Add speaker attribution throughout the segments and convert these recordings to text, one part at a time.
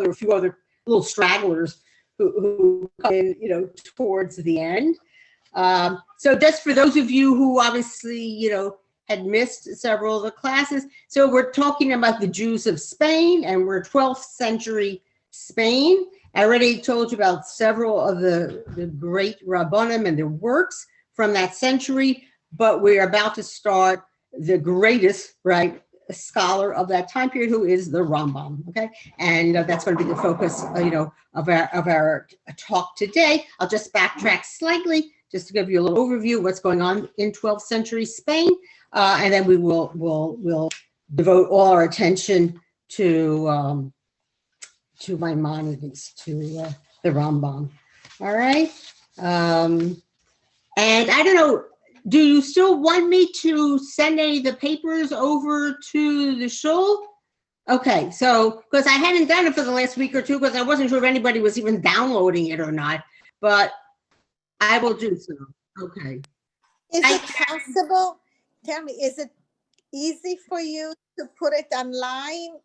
Speaker 1: were a few other little stragglers who come in, towards the end. So just for those of you who obviously, had missed several of the classes. So we're talking about the Jews of Spain, and we're 12th century Spain. I already told you about several of the great Rabbonim and their works from that century, but we're about to start the greatest, right, scholar of that time period, who is the Rambam, okay? And that's going to be the focus, of our talk today. I'll just backtrack slightly, just to give you a little overview of what's going on in 12th century Spain, and then we'll devote all our attention to Maimonides, to the Rambam. All right. And I don't know, do you still want me to send any of the papers over to the shul? Okay, so, because I hadn't done it for the last week or two, because I wasn't sure if anybody was even downloading it or not, but I will do so. Okay.
Speaker 2: Is it possible? Tell me, is it easy for you to put it online?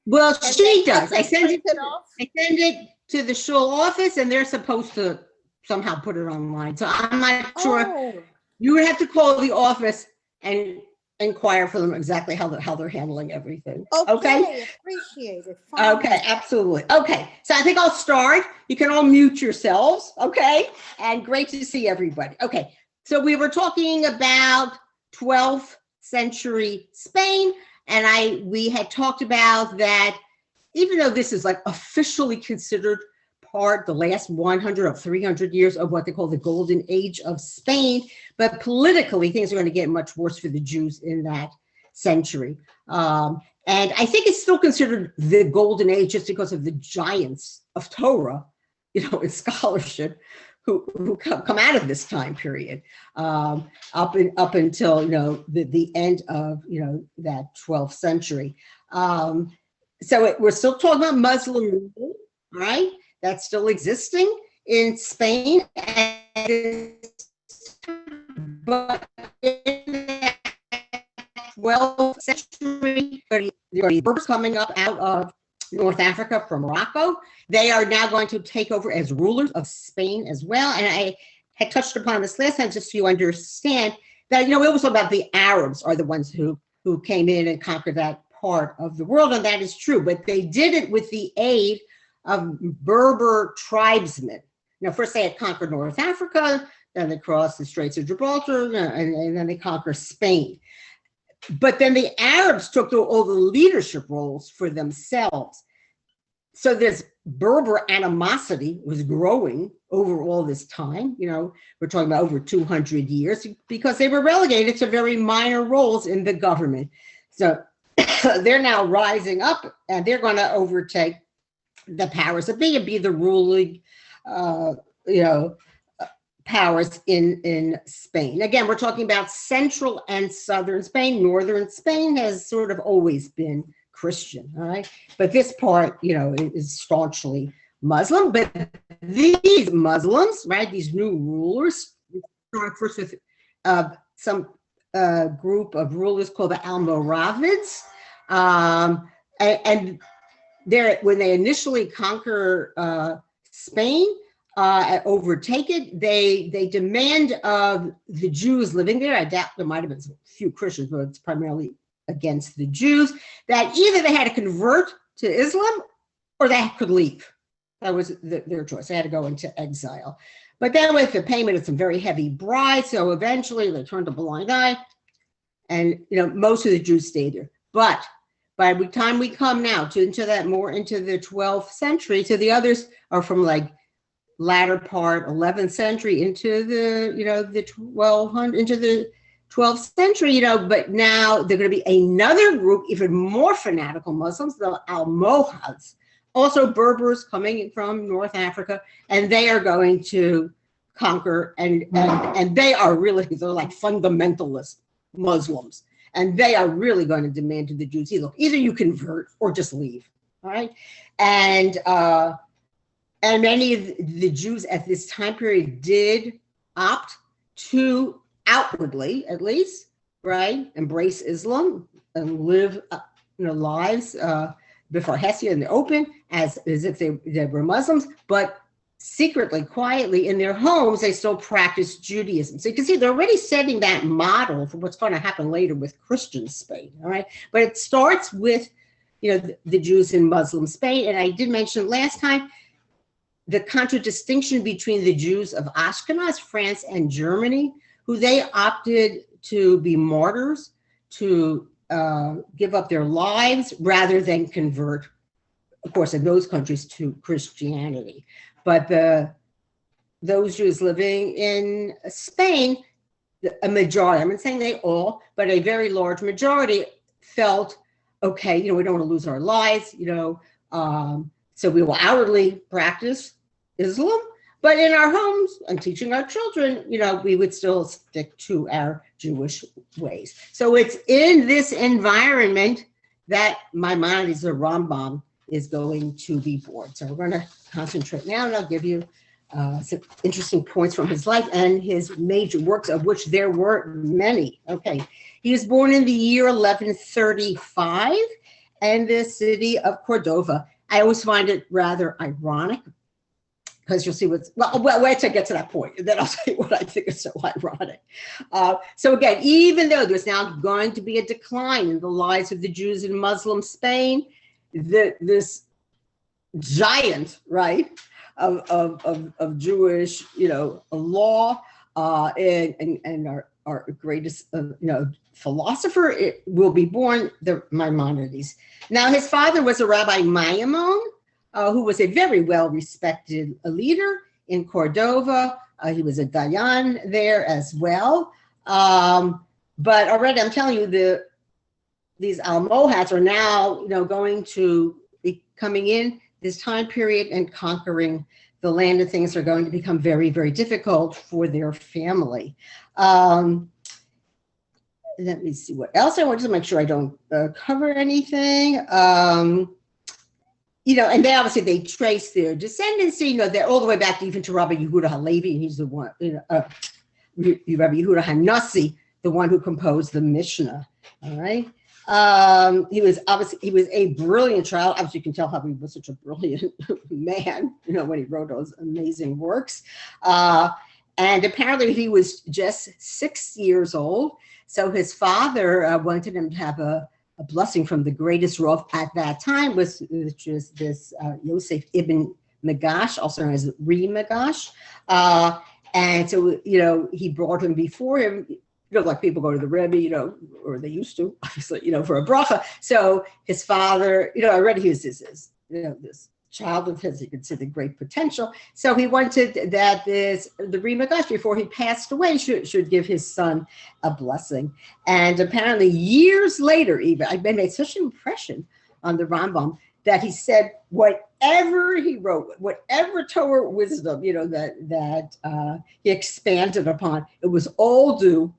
Speaker 1: Well, she does. I send it to the shul office, and they're supposed to somehow put it online. So I'm not sure.
Speaker 2: Oh.
Speaker 1: You would have to call the office and inquire for them exactly how they're handling everything.
Speaker 2: Okay. Appreciate it. Fine.
Speaker 1: Okay, absolutely. Okay, so I think I'll start. You can all mute yourselves, okay? And great to see everybody. Okay, so we were talking about 12th century Spain, and we had talked about that, even though this is like officially considered the last 100 or 300 years of what they call the golden age of Spain, but politically things are going to get much worse for the Jews in that century. And I think it's still considered the golden age just because of the giants of Torah, in scholarship who come out of this time period, up until, the end of, that 12th century. So we're still talking about Muslim rule, right? That's still existing in Spain, but in the 12th century, there are Berbers coming up out of North Africa from Morocco. They are now going to take over as rulers of Spain as well. And I had touched upon this last time, just so you understand that, it was about the Arabs are the ones who came in and conquered that part of the world, and that is true. But they did it with the aid of Berber tribesmen. First they had conquered North Africa, then they crossed the Straits of Gibraltar, and then they conquered Spain. But then the Arabs took all the leadership roles for themselves. So this Berber animosity was growing over all this time. We're talking about over 200 years, because they were relegated to very minor roles in the government. So they're now rising up, and they're going to overtake the powers that be and be the ruling, powers in Spain. Again, we're talking about central and southern Spain. Northern Spain has sort of always been Christian, all right? But this part, is staunchly Muslim. But these Muslims, right, these new rulers, start first with some group of rulers called the Almoravids. And when they initially conquer Spain, overtake it, they demand of the Jews living there, I doubt there might have been a few Christians, but it's primarily against the Jews, that either they had to convert to Islam or they could leave. That was their choice. They had to go into exile. But then with the payment of some very heavy bribes, so eventually they turned a blind eye, and most of the Jews stayed there. But by the time we come now into the 12th century, so the others are from latter part 11th century into the 1200 into the 12th century, but now they're going to be another group, even more fanatical Muslims, the Almohads, also Berbers coming from North Africa, and they are going to conquer, and they are really, they're like fundamentalist Muslims. And they are really going to demand to the Jews, either you convert or just leave, all right? And many of the Jews at this time period did opt to outwardly, at least, right, embrace Islam and live lives before Hessia in the open as if they were Muslims, but secretly, quietly in their homes, they still practice Judaism. So you can see they're already setting that model for what's going to happen later with Christian Spain, all right? But it starts with, the Jews in Muslim Spain. And I did mention last time, the contradistinction between the Jews of Ashkenaz, France, and Germany, who they opted to be martyrs, to give up their lives rather than convert, of course, in those countries to Christianity. But those Jews living in Spain, a majority, I'm not saying they all, but a very large majority felt, okay, we don't want to lose our lives, so we will outwardly practice Islam, but in our homes and teaching our children, we would still stick to our Jewish ways. So it's in this environment that Maimonides, the Rambam, is going to be born. So we're going to concentrate now, and I'll give you some interesting points from his life and his major works, of which there were many. Okay, he was born in the year 1135 in the city of Cordova. I always find it rather ironic, because you'll see well, wait till I get to that point, and then I'll tell you what I think is so ironic. So again, even though there's now going to be a decline in the lives of the Jews in Muslim Spain, this giant, right, of Jewish, law, and our greatest, philosopher, it will be born, the Maimonides. Now, his father was a Rabbi Maimon, who was a very well-respected leader in Cordova. He was a Dayan there as well. But already, I'm telling you, these Almohads are now, going to be coming in this time period and conquering the land, and things are going to become very, very difficult for their family. Let me see what else I want to make sure I don't cover anything. And they trace their descendancy, they're all the way back even to Rabbi Yehuda Halevi, and he's the one, Rabbi Yehuda Hanassi, the one who composed the Mishnah, all right? He was a brilliant child. Obviously, you can tell how he was such a brilliant man, when he wrote those amazing works. And apparently he was just 6 years old. So his father wanted him to have a blessing from the greatest Rav at that time, which is this Yosef ibn Magash, also known as Re Magash. And so, he brought him before him, like people go to the Rebbe, or they used to, obviously, for a bracha. So his father, already he was this child of his, he could see the great potential. So he wanted that the Re Magash, before he passed away, should give his son a blessing. And apparently years later, even, I made such an impression on the Rambam that he said whatever he wrote, whatever Torah wisdom, that he expanded upon, it was all due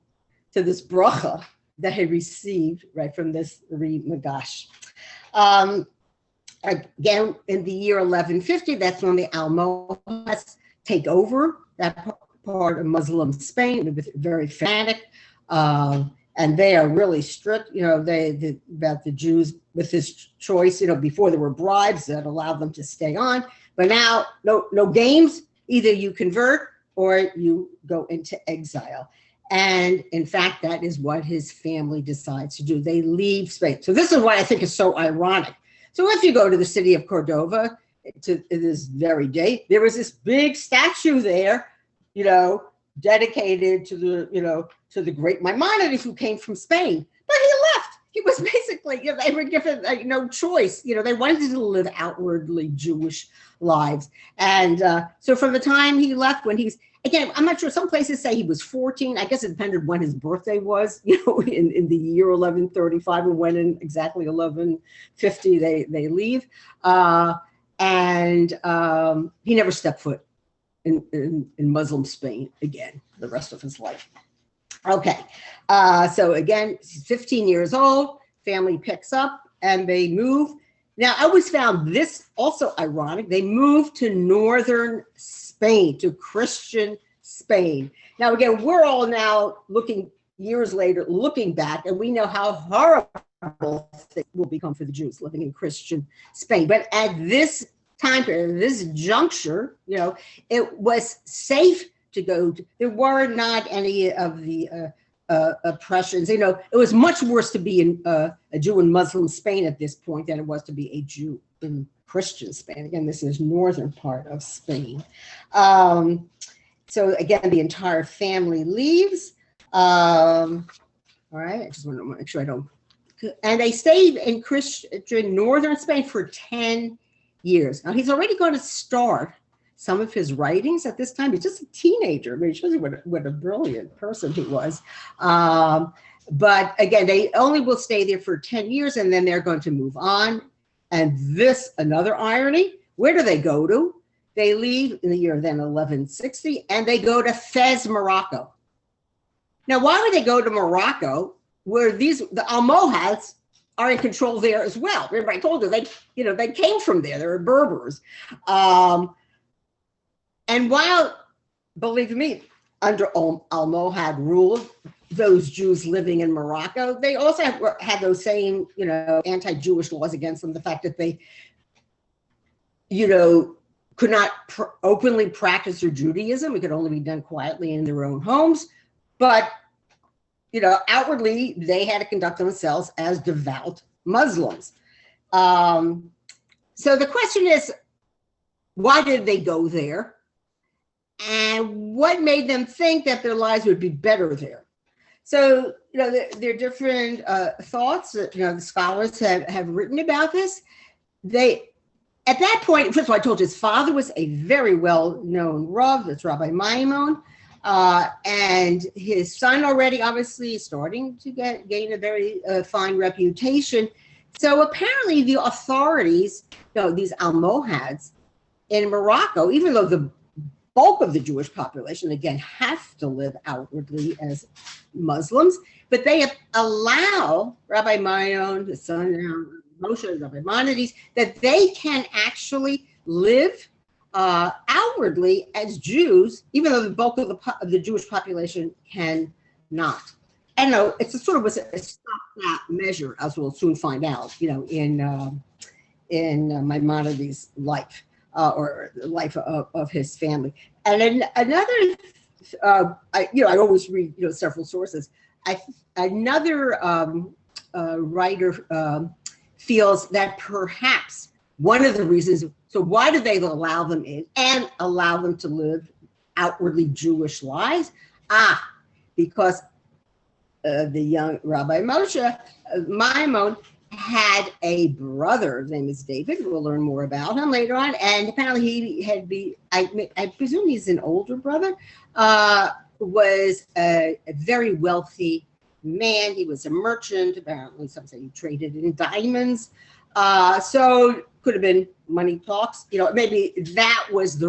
Speaker 1: to this bracha that he received right from this Re Magash. Again, in the year 1150, that's when the Almohads take over that part of Muslim Spain. It was very fanatic, and they are really strict, about the Jews with this choice. Before there were bribes that allowed them to stay on, but now no games. Either you convert or you go into exile. And in fact, that is what his family decides to do. They leave Spain. So this is what I think is so ironic. So if you go to the city of Cordova to this very day, there was this big statue there, dedicated to the great Maimonides, who came from Spain. But he left. He was basically, they were given no choice. They wanted to live outwardly Jewish lives. And so from the time he left, when he's, again, I'm not sure, some places say he was 14. I guess it depended when his birthday was, in the year 1135, and when in exactly 1150 they leave. And he never stepped foot in Muslim Spain again the rest of his life. Okay, so again, he's 15 years old, family picks up, and they move. Now, I always found this also ironic. They moved to northern Spain, to Christian Spain. Now, again, we're all now years later, looking back, and we know how horrible will become for the Jews living in Christian Spain. But at this time period, this juncture, it was safe to go to. There were not any of the oppressions. It was much worse to be a Jew in Muslim Spain at this point than it was to be a Jew in Christian Spain. Again, this is northern part of Spain. So again, the entire family leaves. All right, I just want to make sure I don't. And they stayed in Christian northern Spain for 10 years. Now he's already going to start some of his writings at this time. He's just a teenager. I mean, it shows you what a brilliant person he was. But again, they only will stay there for 10 years and then they're going to move on. And this, another irony, where do they go to? They leave in the year then 1160 and they go to Fez, Morocco. Now, why would they go to Morocco where the Almohads are in control there as well? Remember, I told you they came from there. They were Berbers. And while, believe me, under Almohad rule, those Jews living in Morocco, they also had those same, anti-Jewish laws against them. The fact that they, could not openly practice their Judaism. It could only be done quietly in their own homes. But, outwardly, they had to conduct themselves as devout Muslims. So the question is, why did they go there? And what made them think that their lives would be better there? So, there are different thoughts that, the scholars have written about this. At that point, first of all, I told you his father was a very well-known Rav, that's Rabbi Maimon, and his son already obviously is starting to gain a very fine reputation. So apparently the authorities, these Almohads in Morocco, even though the bulk of the Jewish population, again, have to live outwardly as Muslims, but they allow Rabbi Maimon, his son now, Moshe, Rabbi Maimonides, that they can actually live outwardly as Jews, even though the bulk of the Jewish population cannot. And it's a sort of a stopgap measure, as we'll soon find out, in Maimonides' life. Or the life of his family. And another, I always read, several sources. Another writer feels that perhaps one of the reasons, so why do they allow them in and allow them to live outwardly Jewish lives? Because the young Rabbi Moshe Maimon had a brother, his name is David, we'll learn more about him later on, and apparently he had I presume he's an older brother, was a very wealthy man. He was a merchant, apparently some say he traded in diamonds, so could have been money talks, maybe that was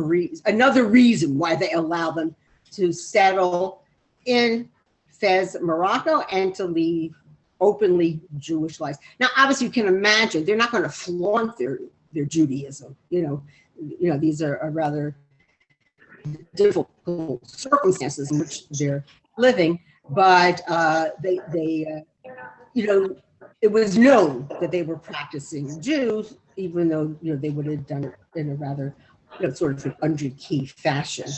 Speaker 1: another reason why they allow them to settle in Fez, Morocco, and to leave openly Jewish lives. Now, obviously, you can imagine they're not going to flaunt their Judaism. These are rather difficult circumstances in which they're living. But it was known that they were practicing Jews, even though they would have done it in a rather sort of an under-key fashion.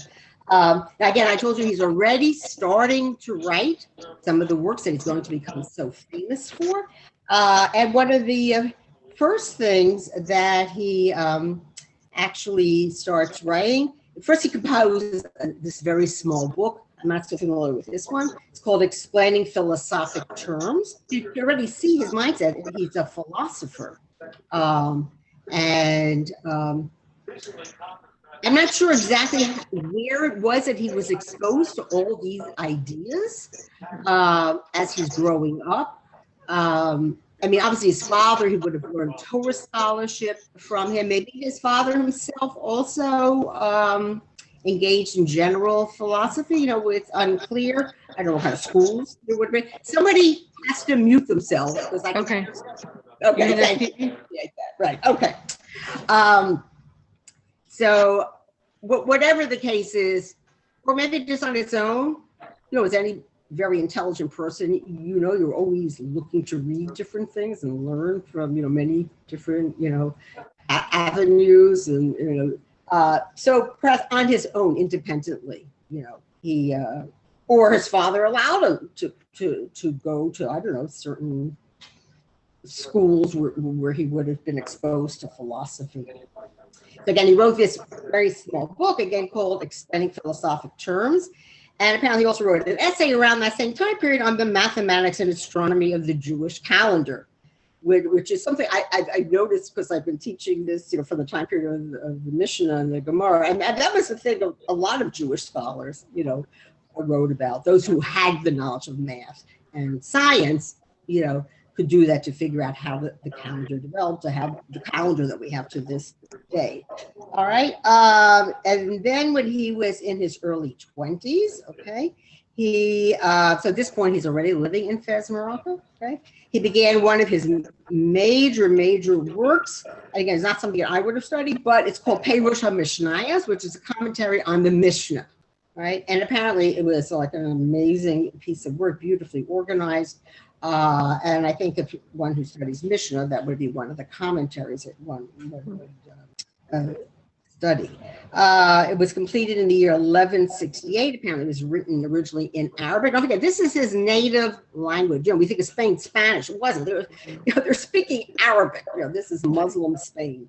Speaker 1: Now, again, I told you he's already starting to write some of the works that he's going to become so famous for. And one of the first things that he actually starts writing, first he composes this very small book. I'm not so familiar with this one. It's called Explaining Philosophic Terms. You can already see his mindset. He's a philosopher. I'm not sure exactly where it was that he was exposed to all these ideas as he's growing up. Obviously his father, he would have learned Torah scholarship from him. Maybe his father himself also engaged in general philosophy, it's unclear. I don't know what kind of schools there would be. Somebody has to mute themselves. Okay, thank you. Right, okay. So whatever the case is, or maybe just on its own, as any very intelligent person, you know, you're always looking to read different things and learn from, you know, many different, you know, avenues, and, you know, so press on his own independently, you know, he, or his father allowed him to go to, I don't know, certain schools where he would have been exposed to philosophy. So again, he wrote this very small book, again, called Explaining Philosophic Terms. And apparently he also wrote an essay around that same time period on the mathematics and astronomy of the Jewish calendar, which is something I noticed because I've been teaching this, you know, from the time period of the Mishnah and the Gemara. And that was the thing a lot of Jewish scholars, you know, wrote about. Those who had the knowledge of math and science, you know, could do that to figure out how the calendar developed, to have the calendar that we have to this day. All right. And then when he was in his early 20s, okay, he, so at this point, he's already living in Fez, Morocco, okay? He began one of his major works. Again, it's not something I would have studied, but it's called Perush HaMishnayos, which is a commentary on the Mishnah, right? And apparently it was like an amazing piece of work, beautifully organized. And I think if one who studies Mishnah, that would be one of the commentaries that one would study. It was completed in the year 1168. Apparently, it was written originally in Arabic. Don't forget, this is his native language. You know, we think of Spain Spanish. It wasn't. They're speaking Arabic. You know, this is Muslim Spain,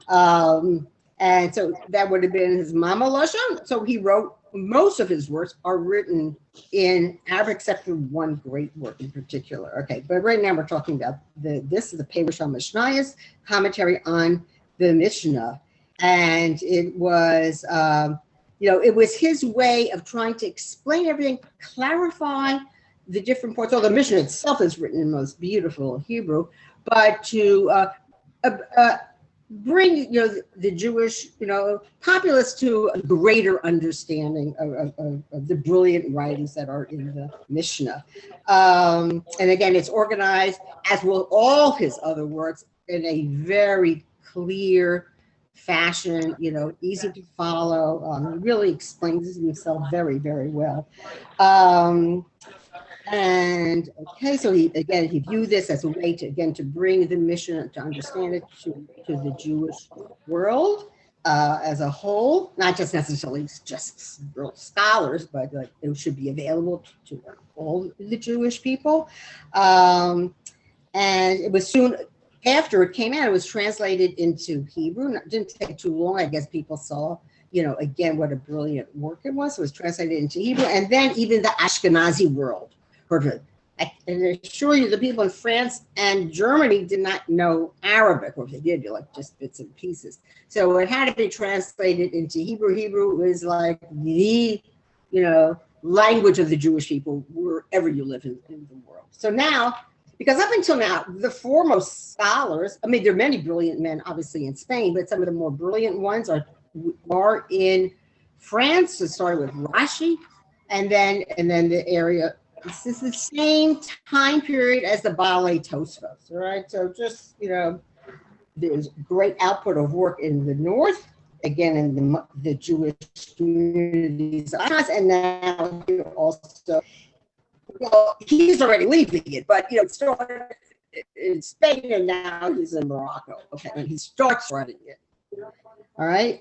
Speaker 1: and so that would have been his mama lashon. So he wrote. Most of his works are written in Arabic, except for one great work in particular. Okay, but right now we're talking about this is the Perush HaMishnayos, commentary on the Mishnah, and it was, you know, it was his way of trying to explain everything, clarify the different points. Although the Mishnah itself is written in most beautiful Hebrew, but to bring, you know, the Jewish, you know, populace to a greater understanding of the brilliant writings that are in the Mishnah. And again, it's organized, as will all his other works, in a very clear fashion, you know, easy to follow. He really explains himself very, very well. And okay, so he viewed this as a way to bring the Mishnah, to understand it to the Jewish world as a whole, not just necessarily just scholars, but like it should be available to all the Jewish people. And it was soon after it came out, it was translated into Hebrew. It didn't take too long. I guess people saw, you know, again, what a brilliant work it was. It was translated into Hebrew, and then even the Ashkenazi world. And I assure you, the people in France and Germany did not know Arabic, or if they did, like just bits and pieces. So it had to be translated into Hebrew. Hebrew was like the, you know, language of the Jewish people wherever you live in the world. So now, because up until now, the foremost scholars, I mean, there are many brilliant men, obviously, in Spain, but some of the more brilliant ones are in France. So it started with Rashi, and then the area. This is the same time period as the Balei Tosfos, all right? So just, you know, there's great output of work in the north, again, in the Jewish communities, and now here also, well, he's already leaving it, but, you know, it started in Spain, and now he's in Morocco, okay? And he starts running it, all right?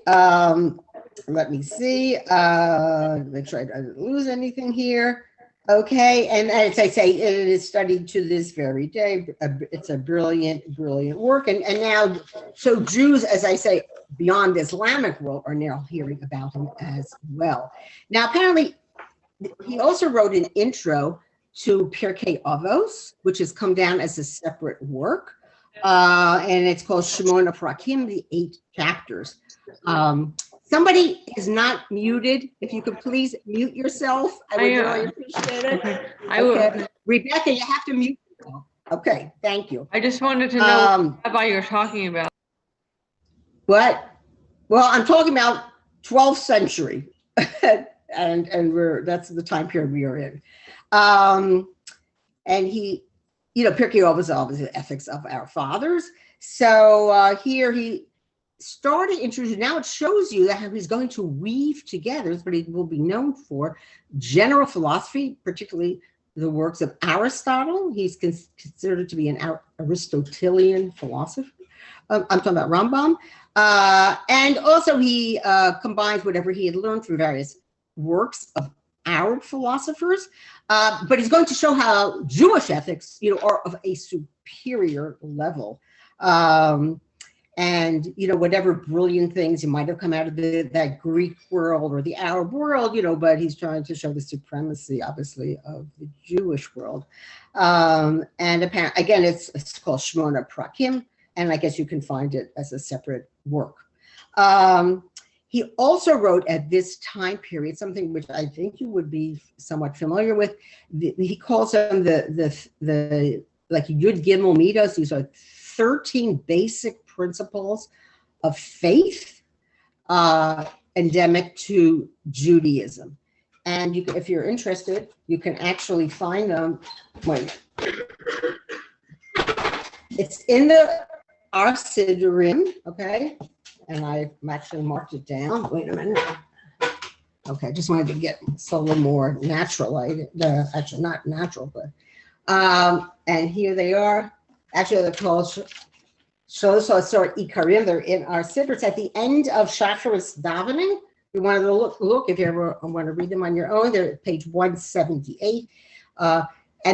Speaker 1: Let me see, make sure I don't lose anything here. Okay, and as I say, it is studied to this very day. It's a brilliant work. And now, so Jews, as I say, beyond the Islamic world are now hearing about him as well. Now, apparently, he also wrote an intro to Pirkei Avos, which has come down as a separate work. And it's called Shemona Prakim, the 8 chapters. Somebody is not muted. If you could please mute yourself, I would really appreciate it.
Speaker 3: Okay. I will.
Speaker 1: Rebecca, you have to mute yourself. Okay, thank you.
Speaker 3: I just wanted to know what rabbi you're talking about.
Speaker 1: What? Well, I'm talking about 12th century, and that's the time period we are in. And he, you know, Pirkei Avos is obviously the ethics of our fathers. So here he started introducing, now it shows you that how he's going to weave together, but he will be known for general philosophy, particularly the works of Aristotle. He's considered to be an Aristotelian philosopher. I'm talking about Rambam. And also he combines whatever he had learned from various works of Arab philosophers. But he's going to show how Jewish ethics, are of a superior level. And, whatever brilliant things you might have come out of that Greek world or the Arab world, but he's trying to show the supremacy, obviously, of the Jewish world. And apparently, again, it's called Shmona Prakim, and I guess you can find it as a separate work. He also wrote at this time period something which I think you would be somewhat familiar with. He calls them the like Yud Gimel Midos. These are 13 basic principles of faith endemic to Judaism. And if you're interested, you can actually find them. Wait. It's in the Ar Siddurim, okay? And I actually marked it down. Wait a minute. Okay, I just wanted to get a little more natural. Actually, not natural, but and here they are. Actually, they're called Shlosh Ikarim. They're in our siddur. It's at the end of Shacharis davening. You want to look if you ever want to read them on your own. They're at page 178, and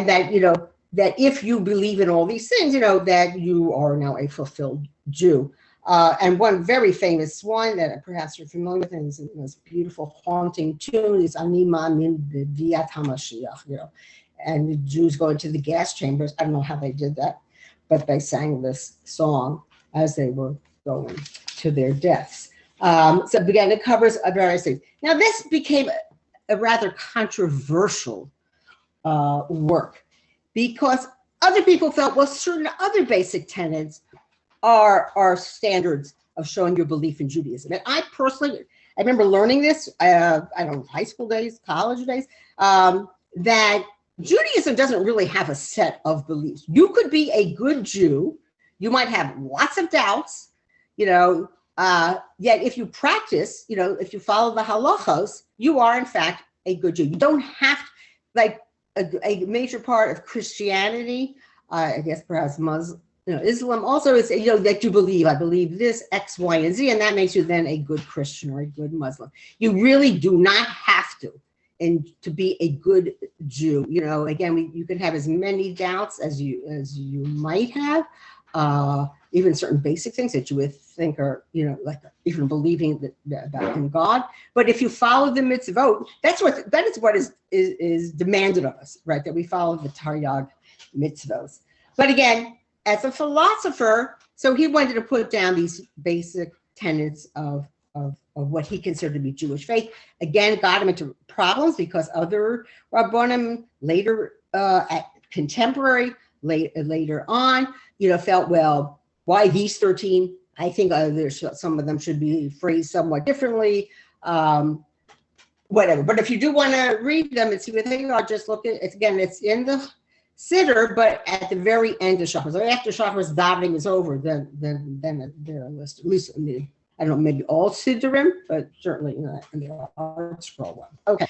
Speaker 1: that that if you believe in all these things, that you are now a fulfilled Jew. And one very famous one that perhaps you're familiar with, and is this beautiful, haunting tune, is Ani Ma'amin B'Biat HaMashiach, and the Jews go into the gas chambers. I don't know how they did that, but they sang this song as they were going to their deaths. So again, it covers various things. Now, this became a rather controversial work because other people felt, well, certain other basic tenets are standards of showing your belief in Judaism. And I remember learning this, I don't know, high school days, college days, that Judaism doesn't really have a set of beliefs. You could be a good Jew. You might have lots of doubts, yet if you practice, if you follow the halachos, you are in fact a good Jew. You don't have to, like a major part of Christianity, I guess perhaps Muslim, Islam also is, that you believe, I believe this, X, Y, and Z, and that makes you then a good Christian or a good Muslim. You really do not have to, and to be a good Jew. Again, you can have as many doubts as you might have, even certain basic things that you would think are, like even believing about in God. But if you follow the mitzvot, that is what is demanded of us, right? That we follow the Taryag mitzvot. But again, as a philosopher, so he wanted to put down these basic tenets of what he considered to be Jewish faith. Again, got him into problems because other Rabbonim later, contemporary, later on, felt, well, why these 13? I think some of them should be phrased somewhat differently. Whatever. But if you do want to read them and see what they are, just look at it. Again, it's in the siddur, but at the very end of Shacharis. So after Shacharis davening is over, then they're listed. At least I don't know, maybe all siddurim, but certainly in the art scroll one. Okay.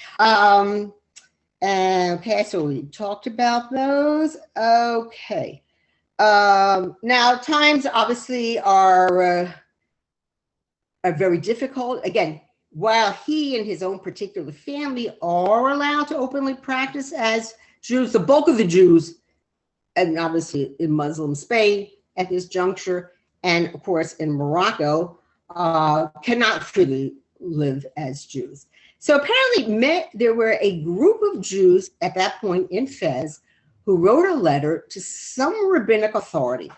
Speaker 1: Okay, so we talked about those. Okay. Now times obviously are very difficult. Again, while he and his own particular family are allowed to openly practice as Jews, the bulk of the Jews, and obviously in Muslim Spain at this juncture, and of course in Morocco, cannot freely live as Jews. So apparently there were a group of Jews at that point in Fez who wrote a letter to some rabbinic authority.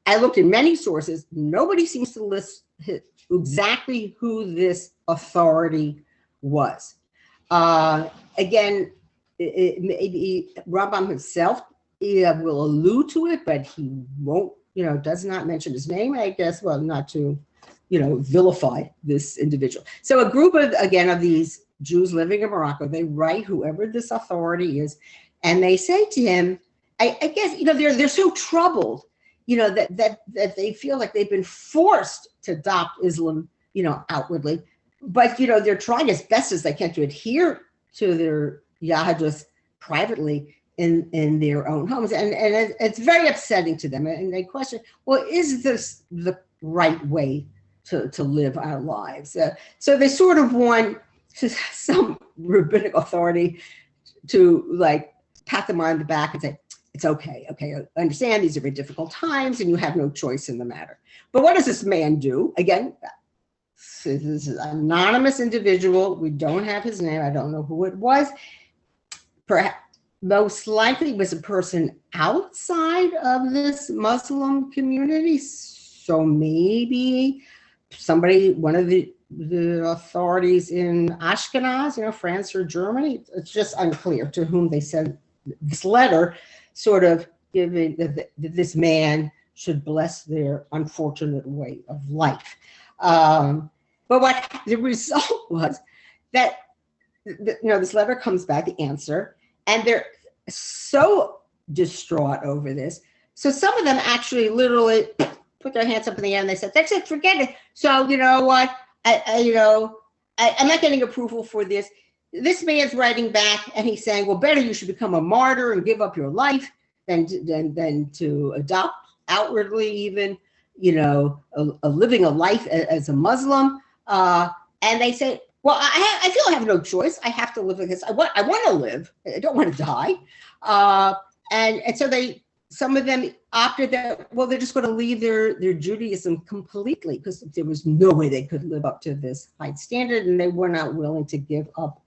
Speaker 1: I looked at many sources. Nobody seems to list exactly who this authority was. Again, maybe Rambam himself will allude to it, but he won't, does not mention his name, I guess, well, not to, vilify this individual. So a group of these Jews living in Morocco, they write whoever this authority is, and they say to him, I guess, they're so troubled, that they feel like they've been forced to adopt Islam, outwardly, but, they're trying as best as they can to adhere to their Yahadus privately, in their own homes. And it's very upsetting to them. And they question, well, is this the right way to live our lives? So they sort of want some rabbinic authority to like pat them on the back and say, it's okay. Okay, I understand these are very difficult times and you have no choice in the matter. But what does this man do? Again, this is an anonymous individual. We don't have his name. I don't know who it was. Perhaps most likely was a person outside of this Muslim community. So maybe somebody, one of the authorities in Ashkenaz, France or Germany. It's just unclear to whom they sent this letter, sort of giving that this man should bless their unfortunate way of life. But what the result was that, this letter comes back, the answer, and they're so distraught over this. So some of them actually literally put their hands up in the air and they said, that's it, forget it. So you know what? I'm not getting approval for this. This man's writing back and he's saying, well, better you should become a martyr and give up your life than to adopt outwardly even, living a life as a Muslim. And they say, well, I feel I have no choice. I have to live like this. I want to live. I don't want to die. And so some of them opted that, well, they're just going to leave their Judaism completely because there was no way they could live up to this high standard, and they were not willing to give up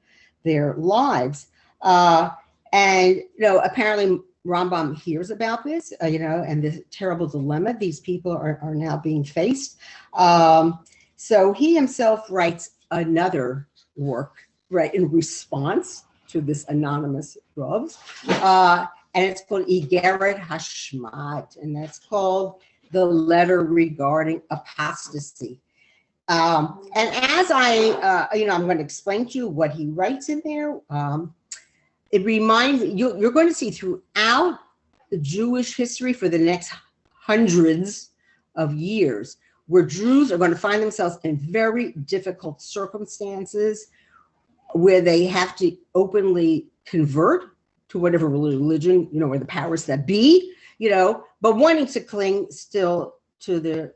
Speaker 1: their lives. And apparently Rambam hears about this, and this terrible dilemma these people are now being faced. So he himself writes another work, right, in response to this anonymous Rav. And it's called Igeret Hashmat, and that's called the letter regarding apostasy. And as I'm going to explain to you what he writes in there. It reminds you're going to see throughout the Jewish history for the next hundreds of years, where Jews are going to find themselves in very difficult circumstances, where they have to openly convert to whatever religion, or the powers that be, but wanting to cling still to their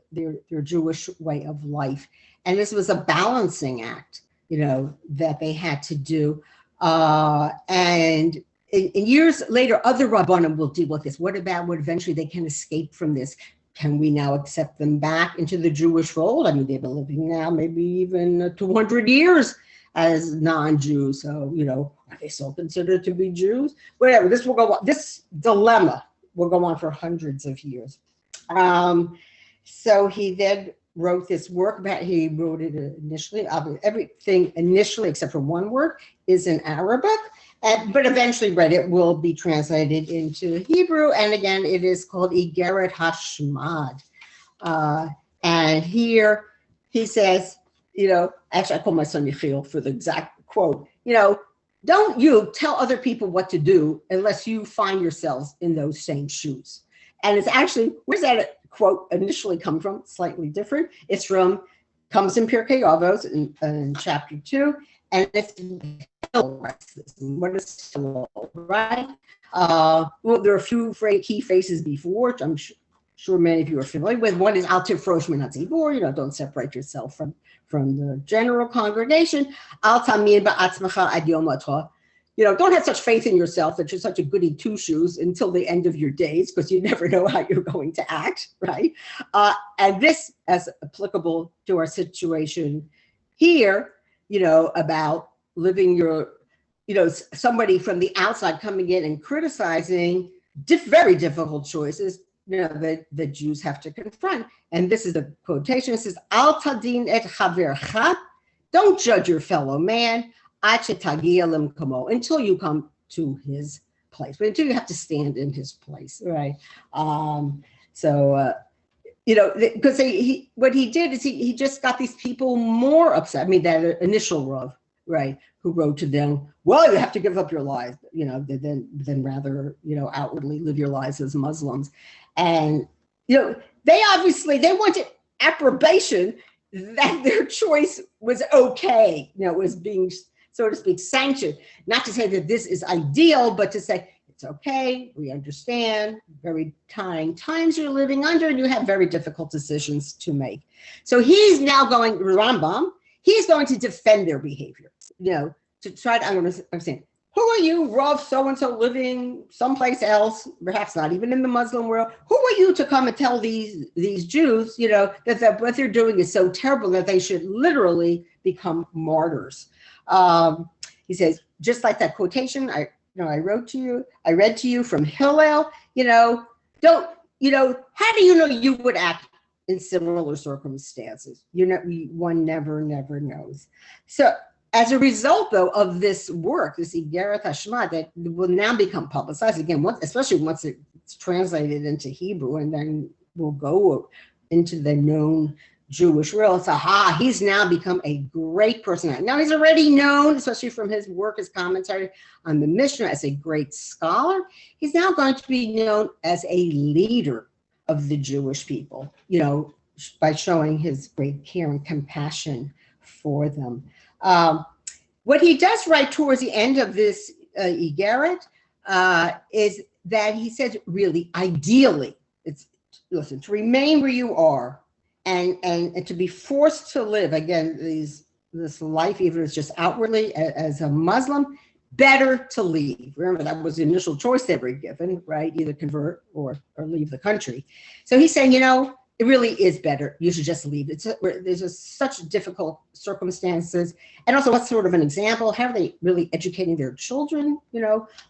Speaker 1: Jewish way of life. And this was a balancing act, that they had to do. And in years later, other Rabbanim will deal with this. What about when eventually they can escape from this? Can we now accept them back into the Jewish fold? I mean, they've been living now maybe even 200 years as non-Jews. So, are they still considered to be Jews? Whatever, this will go on. This dilemma will go on for hundreds of years. So he then wrote this work. He wrote it initially. Everything initially, except for one word, is in Arabic. But eventually, it will be translated into Hebrew. And again, it is called Igeret Hashmad. And here he says, actually, I call my son Yechiel for the exact quote, don't you tell other people what to do unless you find yourselves in those same shoes. And it's actually, where's that quote initially come from? Slightly different. It's comes in Pirkei Avos in chapter 2. And it's what is Hillel, right? Well, there are a few key phrases before, which I'm sure many of you are familiar with. One is Al tifrosh min hatzibur, don't separate yourself from the general congregation. Al tamid ba'atzmacha ad yom motah. Don't have such faith in yourself that you're such a goody two-shoes until the end of your days, because you never know how you're going to act, right? And this, as applicable to our situation here, about living your, somebody from the outside coming in and criticizing very difficult choices, that the Jews have to confront. And this is the quotation. It says, Al tadin et chavercha, don't judge your fellow man, until you come to his place, but until you have to stand in his place, right? Because what he did is he just got these people more upset. I mean, that initial Rav, right, who wrote to them, well, you have to give up your lives, than rather, outwardly live your lives as Muslims. And, they wanted approbation that their choice was okay, was being, so to speak, sanctioned. Not to say that this is ideal, but to say it's okay. We understand very trying times you're living under, and you have very difficult decisions to make. So he's now going, Rambam, he's going to defend their behavior, to try to understand. Who are you, Rav so-and-so, living someplace else, perhaps not even in the Muslim world? Who are you to come and tell these Jews, that what they're doing is so terrible that they should literally become martyrs? He says, just like that quotation I read to you from Hillel, how do you know you would act in similar circumstances? One never knows. So, as a result, though, of this work, this Igeret Hashma, that will now become publicized again, especially once it's translated into Hebrew, and then will go into the known Jewish world. So, he's now become a great personality. Now, he's already known, especially from his work, his commentary on the Mishnah, as a great scholar. He's now going to be known as a leader of the Jewish people, by showing his great care and compassion for them. What he does write towards the end of this Igeret is that he says, really, ideally, to remain where you are and to be forced to live, again, this life, even if it's just outwardly as a Muslim, better to leave. Remember, that was the initial choice they were given, right? Either convert or leave the country. So he's saying, it really is better. You should just leave. There's just such difficult circumstances. And also, what's sort of an example? How are they really educating their children,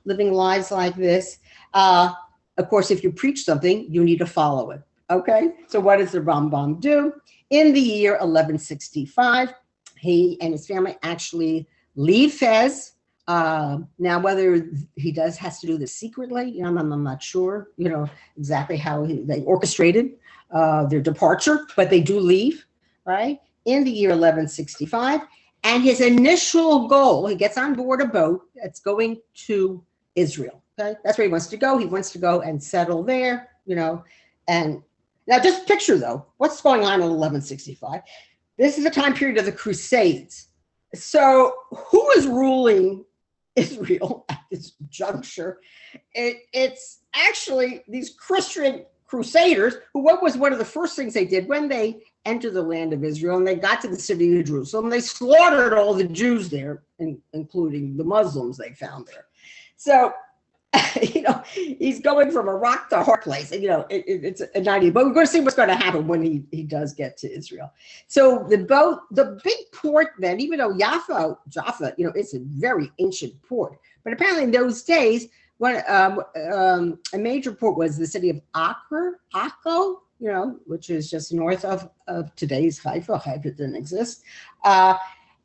Speaker 1: living lives like this? Of course, if you preach something, you need to follow it. Okay? So what does the Rambam do? In the year 1165, he and his family actually leave Fez. Now, whether he has to do this secretly, I'm not sure, exactly how they orchestrated their departure, but they do leave, right, in the year 1165. And his initial goal, he gets on board a boat that's going to Israel. Okay, that's where he wants to go. He wants to go and settle there, And now, just picture though, what's going on in 1165? This is the time period of the Crusades. So, who is ruling Israel at this juncture? It's actually these Christian Crusaders, what was one of the first things they did when they entered the land of Israel and they got to the city of Jerusalem? They slaughtered all the Jews there, including the Muslims they found there. So, he's going from a rock to a hard place. It's an idea, but we're going to see what's going to happen when he does get to Israel. So the big port then, even though Jaffa, it's a very ancient port, but apparently in those days, when a major port was the city of Akko, which is just north of today's Haifa. Haifa didn't exist. And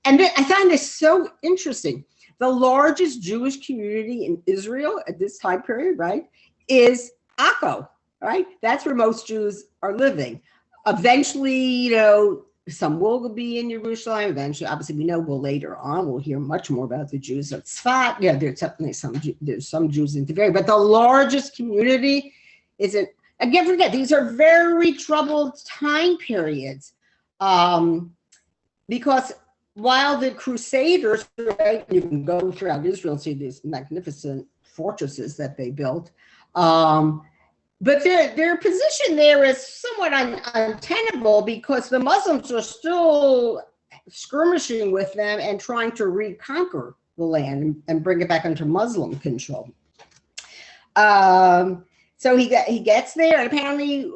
Speaker 1: then I find this so interesting. The largest Jewish community in Israel at this time period, right, is Akko, right? That's where most Jews are living. Eventually, some will be in Jerusalem. Eventually, obviously, we know later on, we'll hear much more about the Jews of Tzfat. Yeah, there's some Jews in Tver, but the largest community isn't. Again, forget, these are very troubled time periods. Because while the Crusaders, right, you can go throughout Israel and see these magnificent fortresses that they built, but their position there is somewhat untenable because the Muslims are still skirmishing with them and trying to reconquer the land and bring it back under Muslim control. So he gets there, and apparently,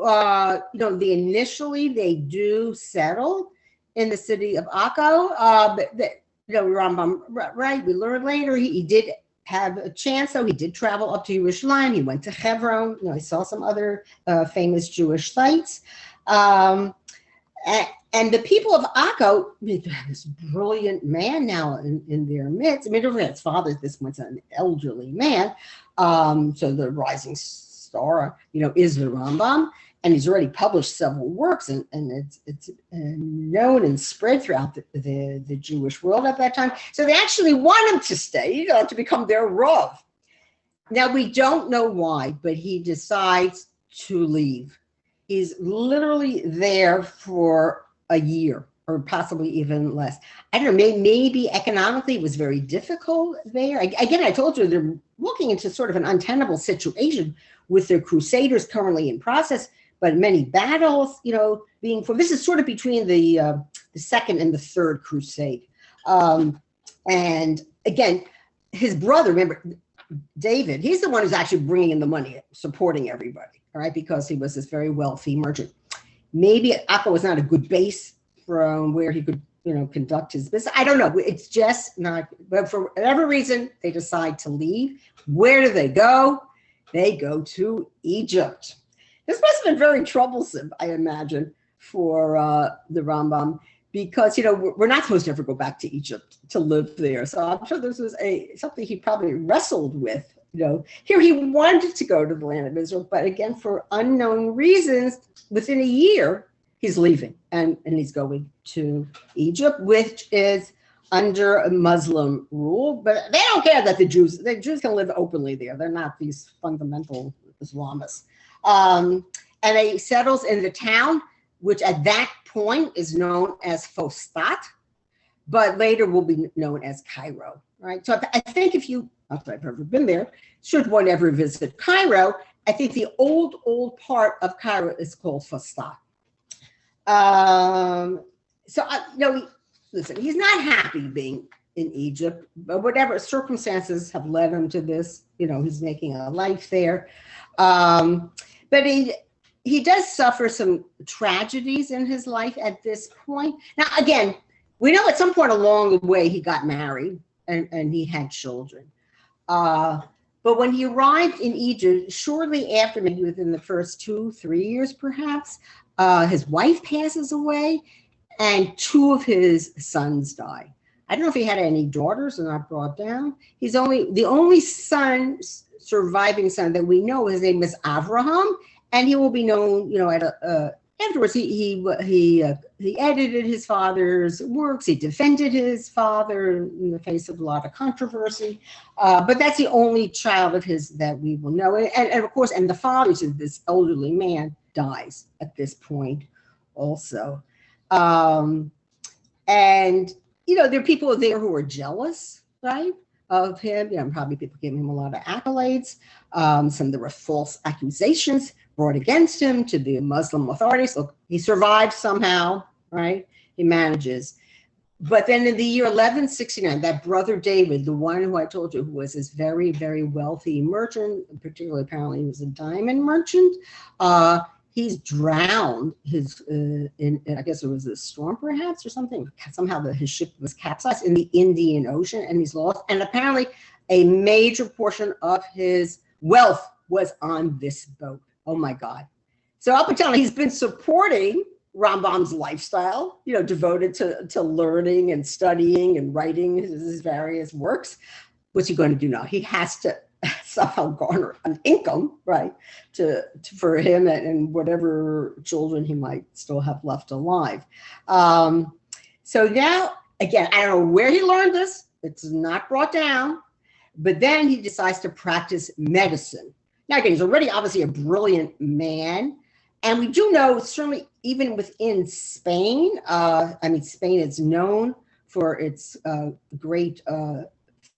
Speaker 1: initially they do settle in the city of Akko. But Rambam, right? We learned later he did have a chance, though. He did travel up to Yerushalayim. He went to Hebron. He saw some other famous Jewish sites. And the people of Akko, this brilliant man now in their midst. I mean, his father at this point's an elderly man. So the rising star, is the Rambam. And he's already published several works, and it's known and spread throughout the Jewish world at that time. So they actually want him to stay, to become their Rav. Now, we don't know why, but he decides to leave. He's literally there for a year or possibly even less. I don't know, maybe economically it was very difficult there. Again, I told you they're looking into sort of an untenable situation with their crusaders currently in process, but many battles, being for this is sort of between the second and the third crusade. And again, his brother, remember, David, he's the one who's actually bringing in the money, supporting everybody, all right, because he was this very wealthy merchant. Maybe Acca was not a good base from where he could, conduct his business. I don't know. It's just not, but for whatever reason, they decide to leave. Where do they go? They go to Egypt. This must have been very troublesome, I imagine, for the Rambam, because, we're not supposed to ever go back to Egypt to live there. So I'm sure this was something he probably wrestled with. Here he wanted to go to the land of Israel, but again, for unknown reasons, within a year, he's leaving and he's going to Egypt, which is under a Muslim rule. But they don't care that the Jews can live openly there. They're not these fundamental Islamists. And he settles in the town, which at that point is known as Fostat, but later will be known as Cairo, right? So I think not that I've ever been there, should one ever visit Cairo, I think the old part of Cairo is called Fostat. Listen, he's not happy being in Egypt, but whatever circumstances have led him to this, he's making a life there. But he does suffer some tragedies in his life at this point. Now, again, we know at some point along the way he got married and he had children. But when he arrived in Egypt, shortly after, maybe within the first 2-3 years perhaps, his wife passes away and 2 of his sons die. I don't know if he had any daughters, they're not brought down. He's the only surviving son that we know, his name is Avraham, and he will be known, afterwards he edited his father's works, he defended his father in the face of a lot of controversy, but that's the only child of his that we will know. And of course, and the father to this elderly man dies at this point also. And, there are people there who are jealous, right, of him. Probably people giving him a lot of accolades. There were false accusations brought against him to the Muslim authorities. Look, he survived somehow, right? He manages. But then in the year 1169, that brother David, the one who I told you, who was this very, very wealthy merchant, particularly apparently he was a diamond merchant, he's drowned. I guess it was a storm perhaps or something. Somehow his ship was capsized in the Indian Ocean and he's lost. And apparently a major portion of his wealth was on this boat. Oh my God. So up until now, he's been supporting Rambam's lifestyle, devoted to learning and studying and writing his various works. What's he going to do now? He has to somehow garner an income, right, for him and whatever children he might still have left alive. So now, again, I don't know where he learned this. It's not brought down. But then he decides to practice medicine. Now, again, he's already obviously a brilliant man. And we do know, certainly even within Spain, Spain is known for its great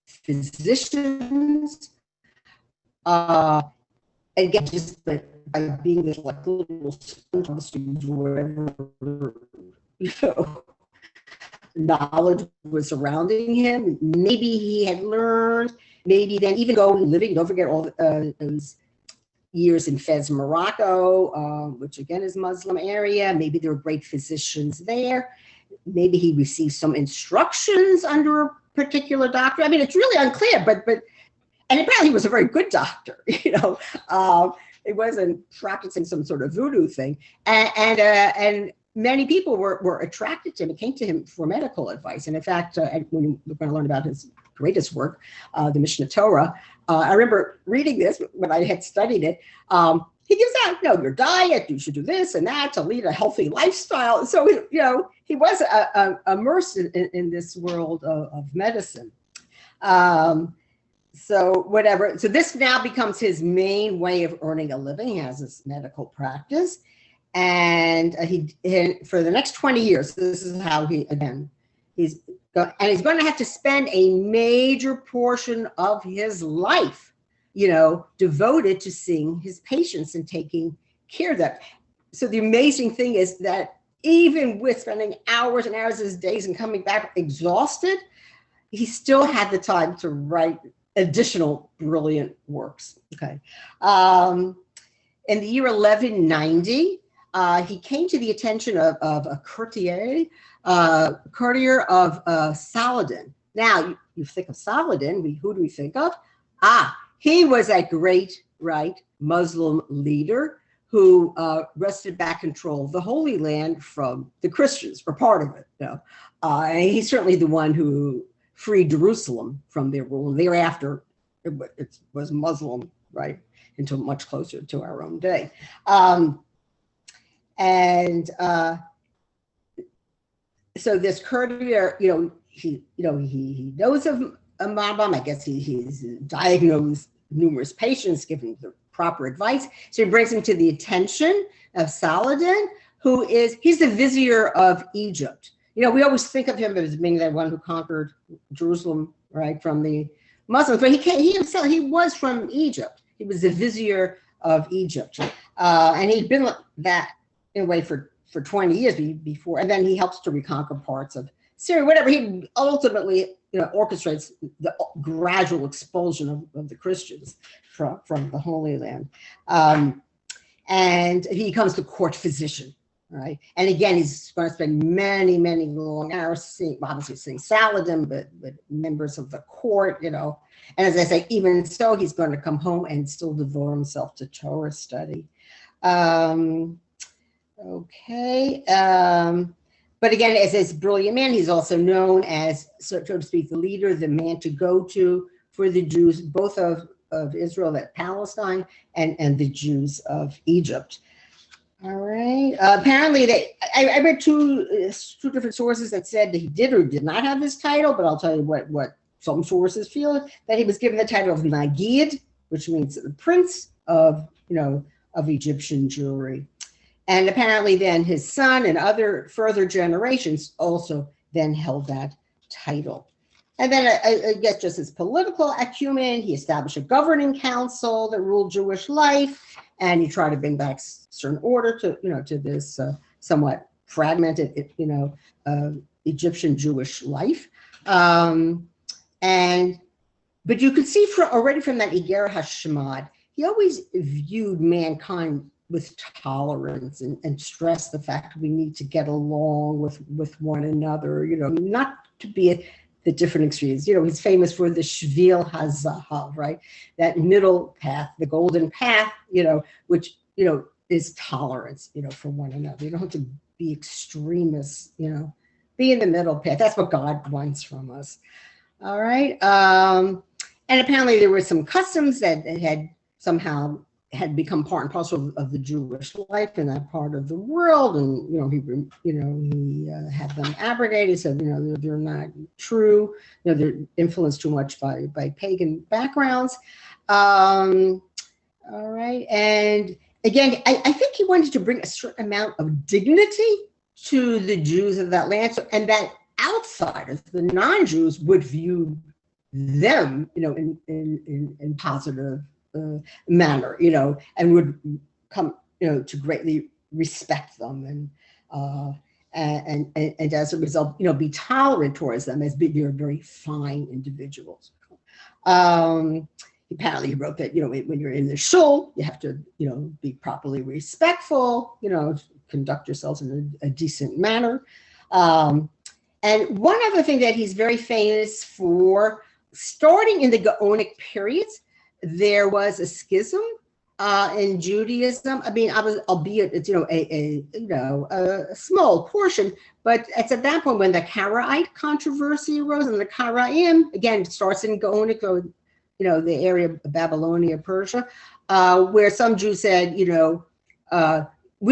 Speaker 1: physicians. Again, just by being this like little sponge, wherever, knowledge was surrounding him. Maybe he had learned, maybe then even living, don't forget all those years in Fez, Morocco, which again is Muslim area. Maybe there were great physicians there. Maybe he received some instructions under a particular doctor. I mean, it's really unclear, but and apparently he was a very good doctor, He wasn't practicing some sort of voodoo thing. And many people were attracted to him and came to him for medical advice. And in fact, when we're going to learn about his greatest work, the Mishnah Torah, I remember reading this when I had studied it. He gives out, your diet, you should do this and that to lead a healthy lifestyle. So, he was immersed in this world of medicine. So this now becomes his main way of earning a living. He has this medical practice. And for the next 20 years, this is how he's going to have to spend a major portion of his life, devoted to seeing his patients and taking care of them. So the amazing thing is that even with spending hours and hours of his days and coming back exhausted, he still had the time to write additional brilliant works. Okay. In the year 1190, he came to the attention of a courtier of Saladin. Now, you think of Saladin, who do we think of? He was a great, Muslim leader who wrested back control of the Holy Land from the Christians, or part of it. And he's certainly the one who freed Jerusalem from their rule. And thereafter, it was Muslim, until much closer to our own day. So this courtier, he knows of Rambam. I guess he's diagnosed numerous patients, given the proper advice. So he brings him to the attention of Saladin, he's the vizier of Egypt. We always think of him as being the one who conquered Jerusalem, from the Muslims, but he was from Egypt. He was the vizier of Egypt, and he'd been that in a way for 20 years before, and then he helps to reconquer parts of Syria, whatever. He ultimately, orchestrates the gradual expulsion of the Christians from the Holy Land. And he becomes the court physician, right? And again, he's going to spend many, many long hours seeing Saladin, but members of the court, And as I say, even so, he's going to come home and still devote himself to Torah study. But again, as this brilliant man, he's also known as, so to speak, the leader, the man to go to for the Jews, both of Israel, that Palestine, and the Jews of Egypt. All right. Apparently, I read two different sources that said that he did or did not have this title, but I'll tell you what some sources feel, that he was given the title of Nagid, which means the prince of Egyptian Jewry. And apparently then his son and other further generations also then held that title. And then I guess just his political acumen, he established a governing council that ruled Jewish life, and he tried to bring back certain order to this somewhat fragmented, Egyptian Jewish life. But you could see already from that Iger HaShemad, he always viewed mankind with tolerance and stress the fact we need to get along with one another, not to be at the different extremes. He's famous for the Shvil HaZahav, right? That middle path, the golden path, which, is tolerance, for one another. You don't have to be extremists, be in the middle path. That's what God wants from us. All right. And apparently there were some customs that had become part and parcel of the Jewish life in that part of the world, and he had them abrogated, so they're not true. They're influenced too much by pagan backgrounds. All right, and again, I think he wanted to bring a certain amount of dignity to the Jews of that land, and that outsiders, the non-Jews, would view them, in positive manner, and would come, to greatly respect them, and as a result, be tolerant towards them as being very fine individuals. Apparently, he wrote that when you're in the shul, you have to be properly respectful, conduct yourselves in a decent manner. And one other thing that he's very famous for, starting in the Gaonic periods, there was a schism in Judaism. I mean, albeit it's a small portion, but it's at that point when the Karaite controversy arose, and the Karaim again starts in Gaonic, the area of Babylonia, Persia, where some Jews said, we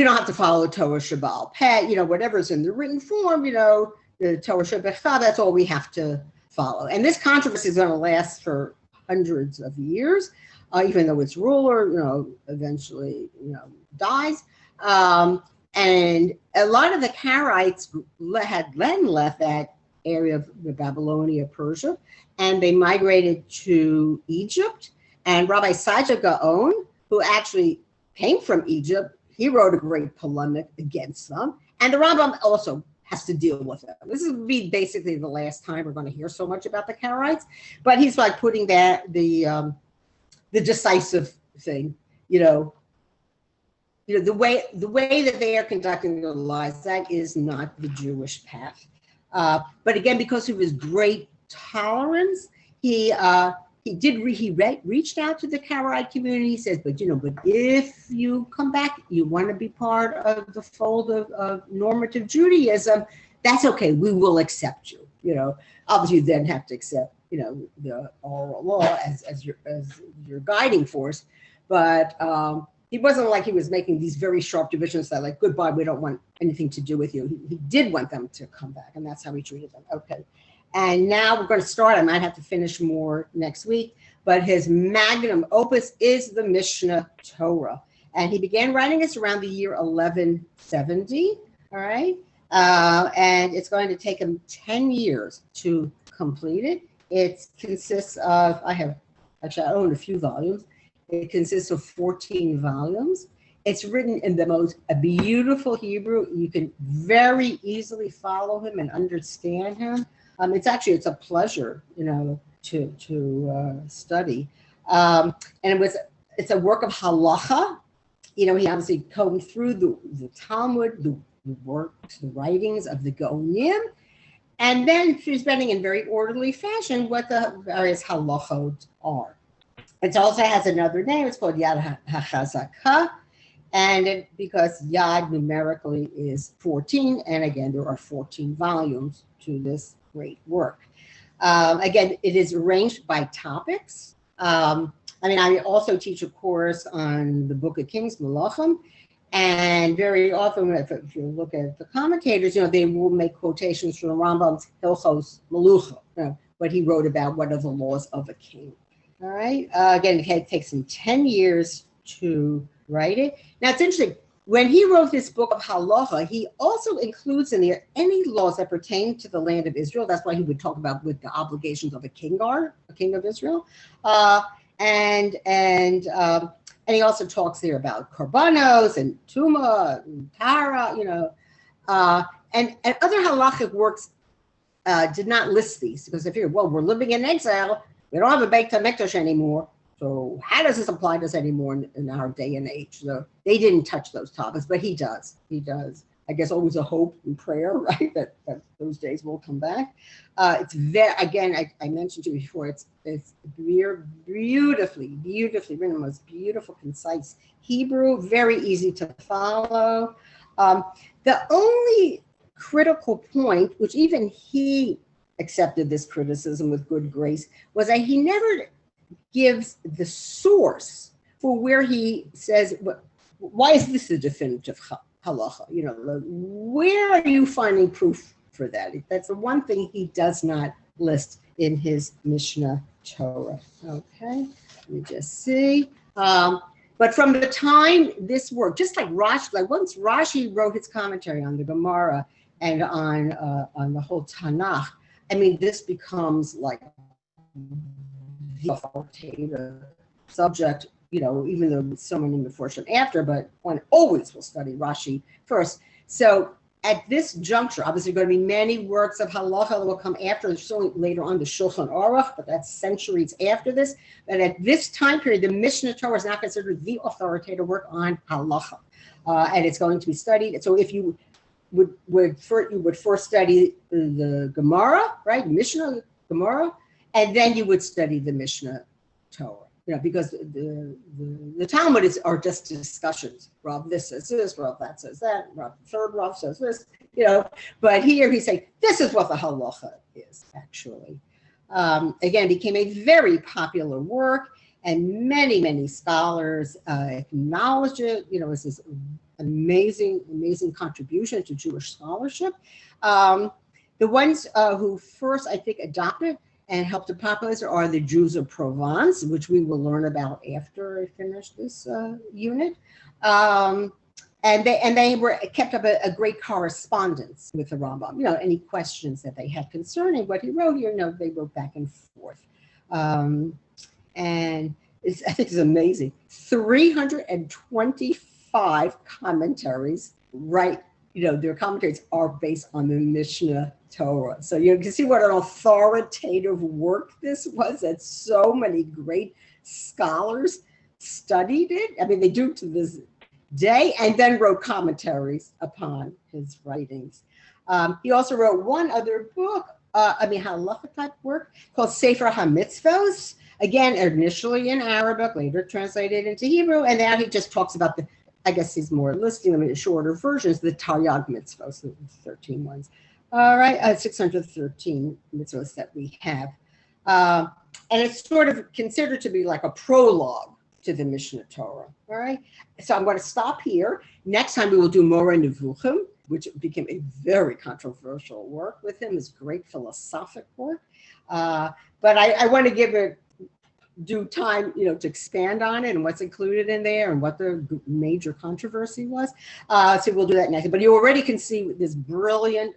Speaker 1: don't have to follow Torah Shabbal Pet, whatever's in the written form, the Torah Shabbal, that's all we have to follow. And this controversy is going to last for hundreds of years, even though its ruler, eventually, dies. And a lot of the Karaites had then left that area of the Babylonia, Persia, and they migrated to Egypt. And Rabbi Saja Gaon, who actually came from Egypt, he wrote a great polemic against them. And the Rambam also has to deal with it. This will be basically the last time we're going to hear so much about the Karaites, but he's like putting that the decisive thing, the way that they are conducting their lives, that is not the Jewish path. But again, because of his great tolerance, he reached out to the Karaite community. He says, but if you come back, you want to be part of the fold of normative Judaism, that's okay. We will accept you. Obviously, you then have to accept the oral law as your guiding force. But he wasn't like he was making these very sharp divisions that like, goodbye, we don't want anything to do with you. He did want them to come back, and that's how he treated them. Okay. And now we're going to start. I might have to finish more next week, but his magnum opus is the Mishnah Torah. And he began writing this around the year 1170. All right. And it's going to take him 10 years to complete it. It consists of, I own a few volumes. It consists of 14 volumes. It's written in the most beautiful Hebrew. You can very easily follow him and understand him. It's a pleasure, to study. And it's a work of halacha. He obviously combed through the Talmud, the works, the writings of the Gaonim, and then presenting in very orderly fashion what the various halachot are. It also has another name. It's called Yad HaChazakah, and because Yad numerically is 14, and again, there are 14 volumes to this great work. Again, it is arranged by topics. I also teach a course on the Book of Kings, Malachim, and very often, if you look at the commentators, they will make quotations from the Rambam's Hilchos Melucha, what he wrote about what are the laws of a king. All right. Again, it takes him 10 years to write it. Now, it's interesting. When he wrote this book of halacha, he also includes in there any laws that pertain to the land of Israel. That's why he would talk about with the obligations of a king of Israel. And he also talks there about korbanos and tuma and tara, and other halachic works did not list these because if we're living in exile, we don't have a Beit HaMikdash anymore. So how does this apply to us anymore in our day and age? So they didn't touch those topics, but he does. He does. I guess always a hope and prayer, right? That those days will come back. It's very, again, I mentioned to you before, it's beautifully written, the most beautiful, concise Hebrew, very easy to follow. The only critical point, which even he accepted this criticism with good grace, was that he never gives the source for where he says, why is this a definitive halacha? Where are you finding proof for that? That's the one thing he does not list in his Mishnah Torah. Okay, let me just see. But from the time this work, just like Rashi, like once Rashi wrote his commentary on the Gemara and on the whole Tanakh, this becomes like the authoritative subject, even though so many Meforshim after, but one always will study Rashi first. So at this juncture, obviously there are going to be many works of halacha that will come after. There's certainly later on the Shulchan Aruch, but that's centuries after this. But at this time period, the Mishnah Torah is not considered the authoritative work on halacha, and it's going to be studied. So if you would first study the Gemara, right? Mishnah, Gemara, and then you would study the Mishnah Torah, because the Talmud are just discussions. Rav this says this, Rav that says that, Rav the third Rav says this, But here he's saying this is what the halacha is actually. Again, became a very popular work, and many scholars acknowledge it. As this amazing contribution to Jewish scholarship. The ones who first, I think, adopted and helped to popularize are the Jews of Provence, which we will learn about after I finish this unit. And they were kept up a great correspondence with the Rambam. Any questions that they had concerning what he wrote here, they wrote back and forth. And I think it's amazing. 325 commentaries, right? Their commentaries are based on the Mishnah Torah. So you can see what an authoritative work this was, that so many great scholars studied it. I mean, they do to this day, and then wrote commentaries upon his writings. He also wrote one other book, halacha type work called Sefer HaMitzvos. Again, initially in Arabic, later translated into Hebrew, and now he just talks about I guess he's more listing them in shorter versions, the Taryag mitzvos, the 13 ones. All right, 613 mitzvos that we have. And it's sort of considered to be like a prologue to the Mishnah Torah. All right, so I'm going to stop here. Next time we will do Moreh Nevuchim, which became a very controversial work with him. It's great philosophic work. But I want to give it due time, to expand on it and what's included in there and what the major controversy was. So we'll do that next. But you already can see this brilliant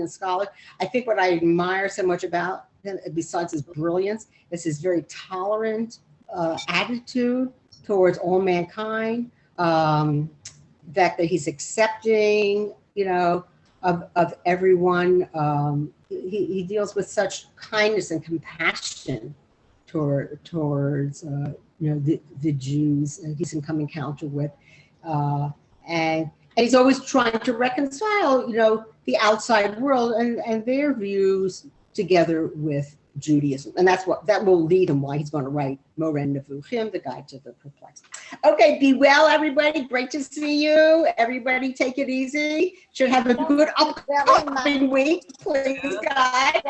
Speaker 1: scholar. I think what I admire so much about him, besides his brilliance, is his very tolerant attitude towards all mankind. That he's accepting, of everyone. He deals with such kindness and compassion towards the Jews he's in come encounter with, and he's always trying to reconcile the outside world and their views together with Judaism, and that will lead him why he's going to write Moreh Nevuchim, the Guide to the Perplexed. Okay, be well, everybody. Great to see you. Everybody, take it easy. Should have a good upcoming week, please, guys.